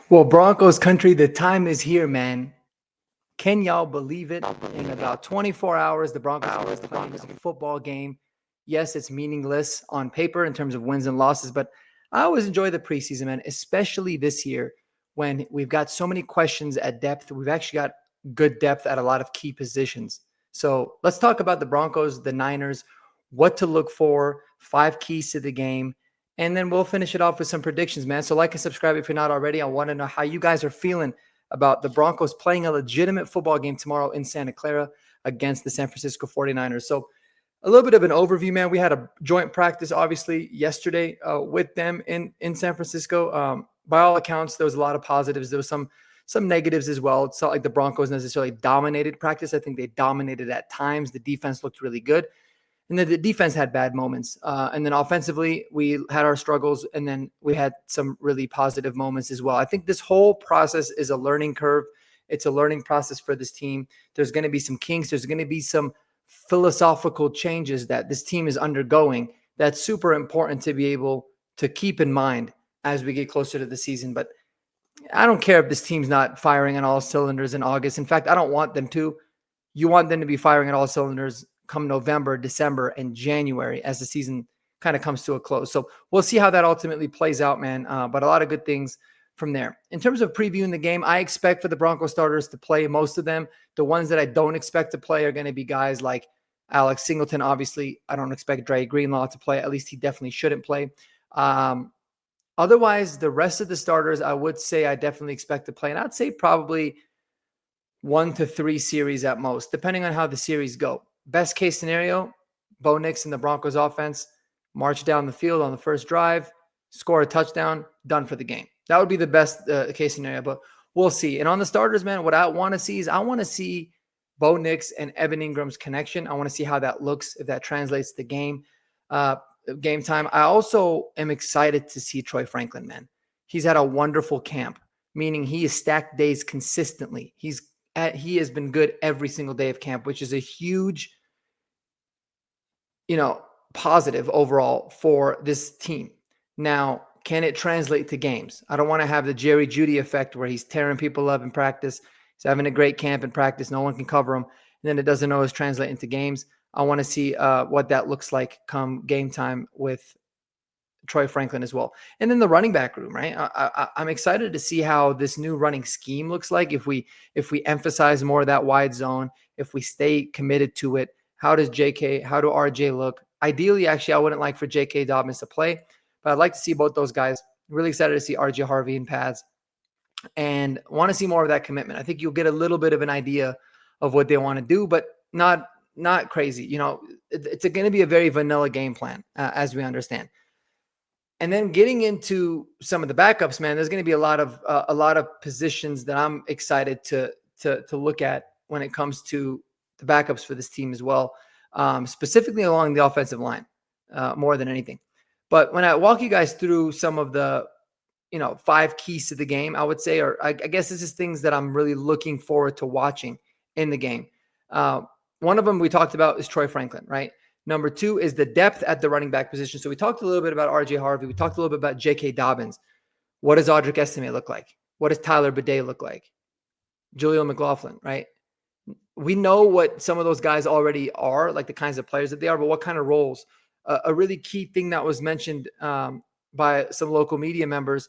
Well, Broncos country, the time is here, man. Can y'all believe it? In about 24 hours, the Broncos are playing a football game. Yes, it's meaningless on paper in terms of wins and losses, but I always enjoy the preseason, man, especially this year when we've got so many questions at depth. We've actually got good depth at a lot of key positions. So let's talk about the Broncos, the Niners, what to look for, 5 keys to the game, and then we'll finish it off with some predictions, man. So like and subscribe if you're not already. I want to know how you guys are feeling about the Broncos playing a legitimate football game tomorrow in Santa Clara against the San Francisco 49ers. So a little bit of an overview, man. We had a joint practice, obviously, yesterday with them in San Francisco. By all accounts, there was a lot of positives. There was some negatives as well. It's not like the Broncos necessarily dominated practice. I think they dominated at times. The defense looked really good. And then the defense had bad moments. And then offensively, we had our struggles. And then we had some really positive moments as well. I think this whole process is a learning curve. It's a learning process for this team. There's going to be some kinks. There's going to be some philosophical changes that this team is undergoing. That's super important to be able to keep in mind as we get closer to the season. But I don't care if this team's not firing on all cylinders in August. In fact, I don't want them to. You want them to be firing on all cylinders come November, December, and January as the season kind of comes to a close. So we'll see how that ultimately plays out, man. But a lot of good things from there. In terms of previewing the game, I expect for the Broncos starters to play, most of them. The ones that I don't expect to play are going to be guys like Alex Singleton. Obviously, I don't expect Dre Greenlaw to play. At least he definitely shouldn't play. Otherwise, the rest of the starters, I would say I definitely expect to play. And I'd say probably 1 to 3 series at most, depending on how the series go. Best case scenario, Bo Nix and the Broncos offense march down the field on the first drive, score a touchdown, done for the game. That would be the best case scenario, but we'll see. And on the starters, man, what I want to see is I want to see Bo Nix and Evan Ingram's connection. I want to see how that looks, if that translates to game time. I also am excited to see Troy Franklin, man. He's had a wonderful camp, meaning he has stacked days consistently. He has been good every single day of camp, which is a huge, positive overall for this team. Now, can it translate to games? I don't want to have the Jerry Jeudy effect where he's tearing people up in practice. He's having a great camp in practice. No one can cover him. And then it doesn't always translate into games. I want to see what that looks like come game time with Troy Franklin as well. And then the running back room, right? I'm excited to see how this new running scheme looks like. If we emphasize more of that wide zone, if we stay committed to it, how do RJ look? Ideally, actually, I wouldn't like for J.K. Dobbins to play, but I'd like to see both those guys. Really excited to see RJ Harvey in pads and want to see more of that commitment. I think you'll get a little bit of an idea of what they want to do, but not crazy. It's going to be a very vanilla game plan, as we understand. And then getting into some of the backups, man, there's going to be a lot of positions that I'm excited to look at when it comes to the backups for this team as well, specifically along the offensive line, more than anything. But when I walk you guys through some of the 5 keys to the game, I would say, or I guess this is things that I'm really looking forward to watching in the game. One of them we talked about is Troy Franklin, right? Number 2 is the depth at the running back position. So we talked a little bit about RJ Harvey. We talked a little bit about J.K. Dobbins. What does Audric Estime look like? What does Tyler Bidet look like? Julio McLaughlin, right? We know what some of those guys already are, like the kinds of players that they are, but what kind of roles? A really key thing that was mentioned by some local media members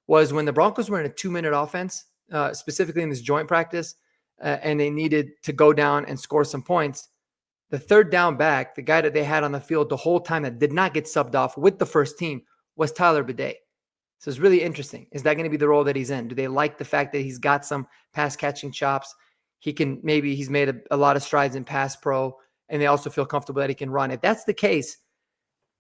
was when the Broncos were in a 2-minute offense, specifically in this joint practice, and they needed to go down and score some points. The third down back, the guy that they had on the field the whole time that did not get subbed off with the first team, was Tyler Bidet. So it's really interesting. Is that going to be the role that he's in? Do they like the fact that he's got some pass catching chops? He's made a lot of strides in pass pro, and they also feel comfortable that he can run. If that's the case,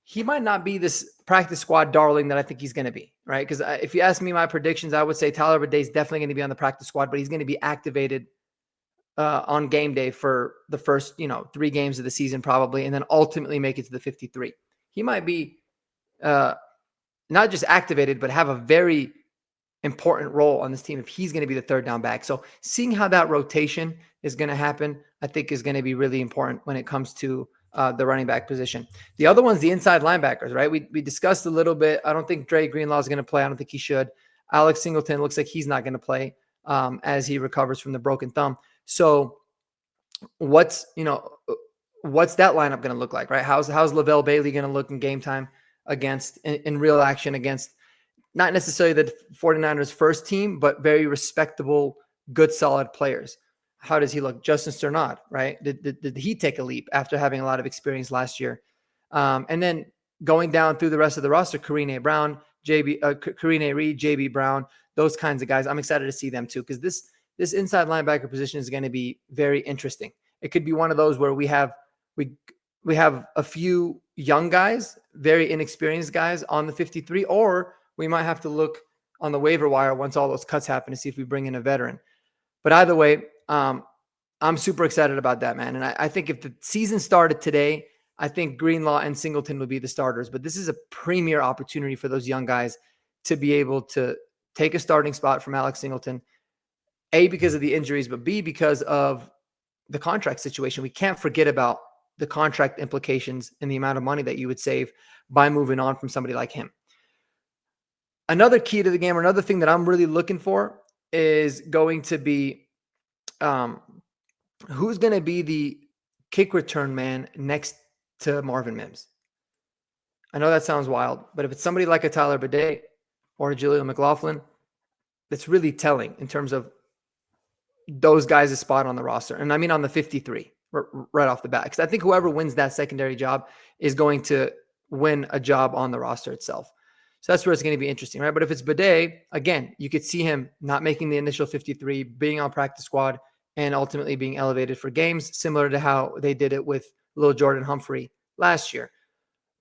he might not be this practice squad darling that I think he's going to be, right? Because if you ask me my predictions, I would say Tyler Bidet is definitely going to be on the practice squad, but he's going to be activated on game day for the first, 3 games of the season probably, and then ultimately make it to the 53. He might be not just activated, but have a very important role on this team if he's going to be the third down back. So seeing how that rotation is going to happen, I think is going to be really important when it comes to the running back position. The other one's the inside linebackers, right? We discussed a little bit. I don't think Dre Greenlaw is going to play. I don't think he should. Alex Singleton looks like he's not going to play as he recovers from the broken thumb. So what's that lineup going to look like, right? How's Levelle Bailey going to look in game time against in real action against not necessarily the 49ers first team, but very respectable, good, solid players? How does he look? Justin Sternad, right? Did he take a leap after having a lot of experience last year? And then going down through the rest of the roster, Karine Brown, Karine Reed, JB Brown, those kinds of guys. I'm excited to see them too, because this inside linebacker position is going to be very interesting. It could be one of those where we have a few young guys, very inexperienced guys on the 53, or we might have to look on the waiver wire once all those cuts happen to see if we bring in a veteran. But either way, I'm super excited about that, man. And I think if the season started today, I think Greenlaw and Singleton would be the starters. But this is a premier opportunity for those young guys to be able to take a starting spot from Alex Singleton, A, because of the injuries, but B, because of the contract situation. We can't forget about the contract implications and the amount of money that you would save by moving on from somebody like him. Another key to the game, or another thing that I'm really looking for, is going to be who's going to be the kick return man next to Marvin Mims. I know that sounds wild, but if it's somebody like a Tyler Bidet or a Jaleel McLaughlin, that's really telling in terms of those guys' spot on the roster. And I mean on the 53 right off the bat, because I think whoever wins that secondary job is going to win a job on the roster itself. So that's where it's going to be interesting, right? But if it's Bidet, again, you could see him not making the initial 53, being on practice squad, and ultimately being elevated for games, similar to how they did it with Lil Jordan Humphrey last year.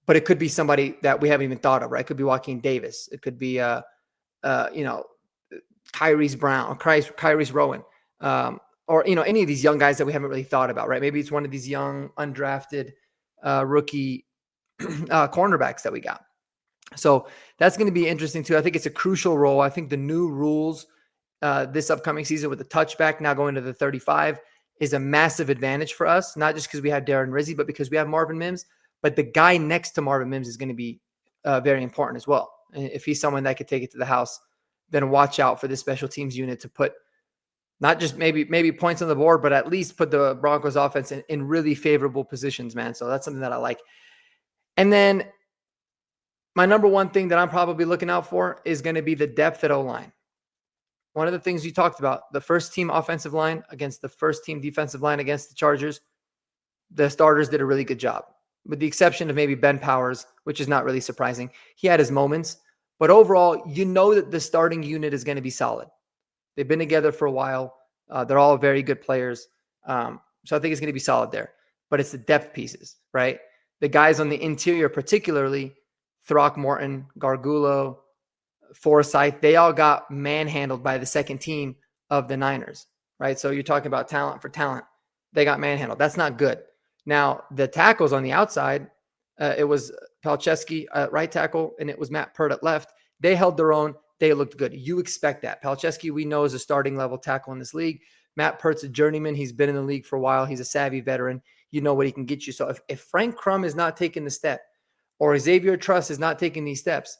But it could be somebody that we haven't even thought of, right? It could be Joaquin Davis. It could be, Kyrese Brown or Kyrese Rowan, or, any of these young guys that we haven't really thought about, right? Maybe it's one of these young, undrafted rookie cornerbacks that we got. So that's going to be interesting too. I think it's a crucial role. I think the new rules this upcoming season with the touchback now going to the 35 is a massive advantage for us, not just because we have Darren Rizzi, but because we have Marvin Mims. But the guy next to Marvin Mims is going to be very important as well. And if he's someone that could take it to the house, then watch out for this special teams unit to put not just maybe points on the board, but at least put the Broncos offense in really favorable positions, man. So that's something that I like. And then my number one thing that I'm probably looking out for is going to be the depth at O-line. One of the things you talked about, the first team offensive line against the first team defensive line against the Chargers, the starters did a really good job, with the exception of maybe Ben Powers, which is not really surprising. He had his moments, but overall, that the starting unit is going to be solid. They've been together for a while. They're all very good players. So I think it's going to be solid there, but it's the depth pieces, right? The guys on the interior, particularly Throckmorton, Gargulo, Forsythe, they all got manhandled by the second team of the Niners, right? So you're talking about talent for talent. They got manhandled. That's not good. Now, the tackles on the outside, it was Palczewski at right tackle, and it was Matt Pert at left. They held their own. They looked good. You expect that. Palczewski, we know, is a starting level tackle in this league. Matt Pert's a journeyman. He's been in the league for a while. He's a savvy veteran. You know what he can get you. So if Frank Crum is not taking the step, or Xavier Truss is not taking these steps,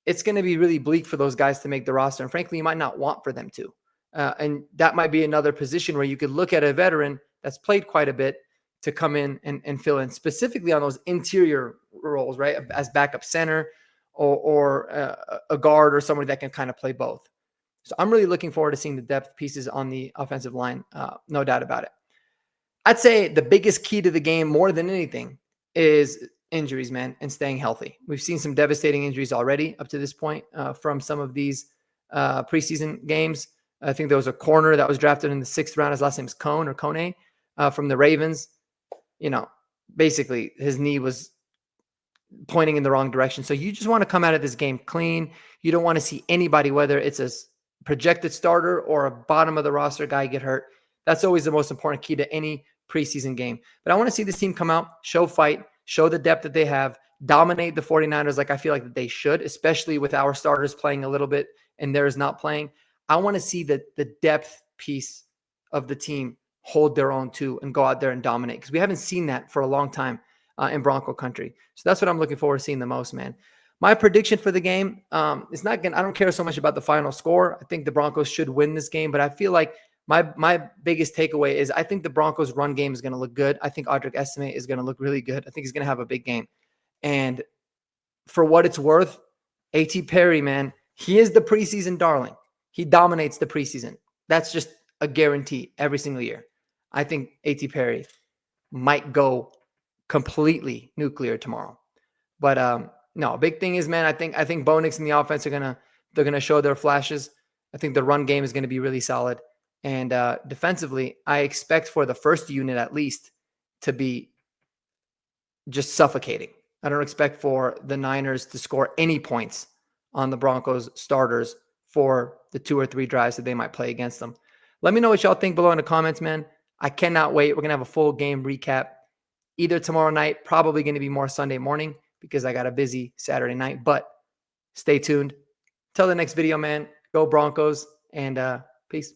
it's going to be really bleak for those guys to make the roster. And frankly, you might not want for them to. And that might be another position where you could look at a veteran that's played quite a bit to come in and fill in, specifically on those interior roles, right? As backup center or a guard or somebody that can kind of play both. So I'm really looking forward to seeing the depth pieces on the offensive line. No doubt about it. I'd say the biggest key to the game more than anything is injuries, man, and staying healthy. We've seen some devastating injuries already up to this point from some of these preseason games. I think there was a corner that was drafted in the 6th round. His last name is Kone from the Ravens. Basically his knee was pointing in the wrong direction. So you just want to come out of this game clean. You don't want to see anybody, whether it's a projected starter or a bottom of the roster guy, get hurt. That's always the most important key to any preseason game. But I want to see this team come out, show fight, show the depth that they have, dominate the 49ers like I feel like that they should, especially with our starters playing a little bit and theirs not playing. I want to see the depth piece of the team hold their own too and go out there and dominate, because we haven't seen that for a long time in Bronco country. So that's what I'm looking forward to seeing the most, man. My prediction for the game, it's not gonna. I don't care so much about the final score. I think the Broncos should win this game, but I feel like my biggest takeaway is I think the Broncos' run game is going to look good. I think Audric Estime is going to look really good. I think he's going to have a big game. And for what it's worth, A.T. Perry, man, he is the preseason darling. He dominates the preseason. That's just a guarantee every single year. I think A.T. Perry might go completely nuclear tomorrow. But no, big thing is, man, I think Bo Nix and the offense they're gonna show their flashes. I think the run game is going to be really solid. And defensively, I expect for the first unit at least to be just suffocating. I don't expect for the Niners to score any points on the Broncos starters for the 2 or 3 drives that they might play against them. Let me know what y'all think below in the comments, man. I cannot wait. We're going to have a full game recap either tomorrow night, probably going to be more Sunday morning because I got a busy Saturday night. But stay tuned. Till the next video, man. Go Broncos, and peace.